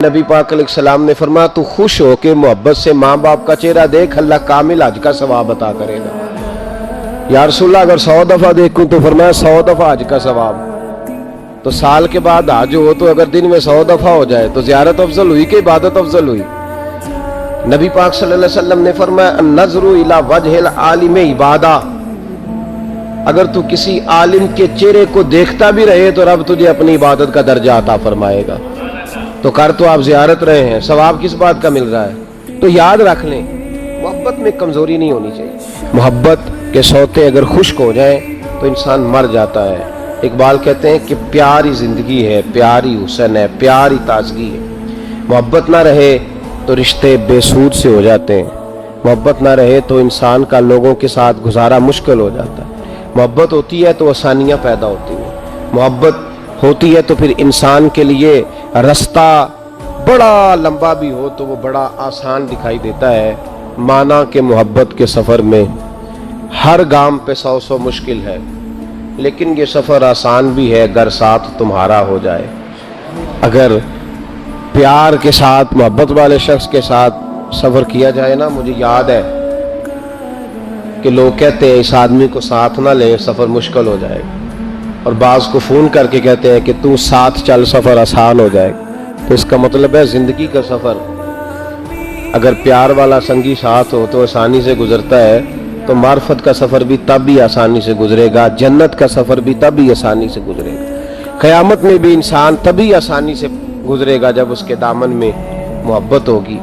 नबी पाक अलैहिस्सलाम ने फरमाया तू खुश हो के मोहब्बत से माँ बाप का चेहरा देख, अल्लाह कामिल हज का सवाब अता करेगा। या रसूलल्लाह अगर 100 दफा देखूं तो फरमाया 100 दफा हज का सवाब। तो साल के बाद हज हो तो अगर दिन में 100 दफा हो जाए तो ज़ियारत अफजल हुई कि इबादत अफजल हुई। नबी पाक सल्लल्लाहु अलैहि वसल्लम ने फरमाया नज़रु इला वजहिल आलिम इबादा, अगर तू किसी आलिम के चेहरे को देखता भी रहे तो रब तुझे अपनी इबादत का दर्जा अता फरमाएगा। तो कर तो आप ज़ियारत रहे हैं, सवाब किस बात का मिल रहा है? तो याद रख लें, मोहब्बत में कमज़ोरी नहीं होनी चाहिए। मोहब्बत के सोते अगर खुश्क हो जाए तो इंसान मर जाता है। इकबाल कहते हैं कि प्यार ही ज़िंदगी है, प्यार ही हुस्न है, प्यार ही ताजगी है। मोहब्बत ना रहे तो रिश्ते बेसूद से हो जाते हैं। मोहब्बत ना रहे तो इंसान का लोगों के साथ गुजारा मुश्किल हो जाता है। मोहब्बत होती है तो आसानियाँ पैदा होती हैं। मोहब्बत होती है तो फिर इंसान के लिए रास्ता बड़ा लंबा भी हो तो वो बड़ा आसान दिखाई देता है। माना कि मोहब्बत के सफ़र में हर गाम पे 100 मुश्किल है, लेकिन ये सफ़र आसान भी है अगर साथ तुम्हारा हो जाए। अगर प्यार के साथ मोहब्बत वाले शख्स के साथ सफ़र किया जाए ना, मुझे याद है कि लोग कहते हैं इस आदमी को साथ ना ले सफ़र मुश्किल हो जाएगा, और बाज़ को फ़ोन करके कहते हैं कि तू साथ चल सफ़र आसान हो जाएगा। तो इसका मतलब है ज़िंदगी का सफ़र अगर प्यार वाला संगी साथ हो तो आसानी से गुजरता है, तो मार्फत का सफ़र भी तब भी आसानी से गुजरेगा, जन्नत का सफ़र भी तब भी आसानी से गुजरेगा, क़यामत में भी इंसान तभी आसानी से गुजरेगा जब उसके दामन में मोहब्बत होगी।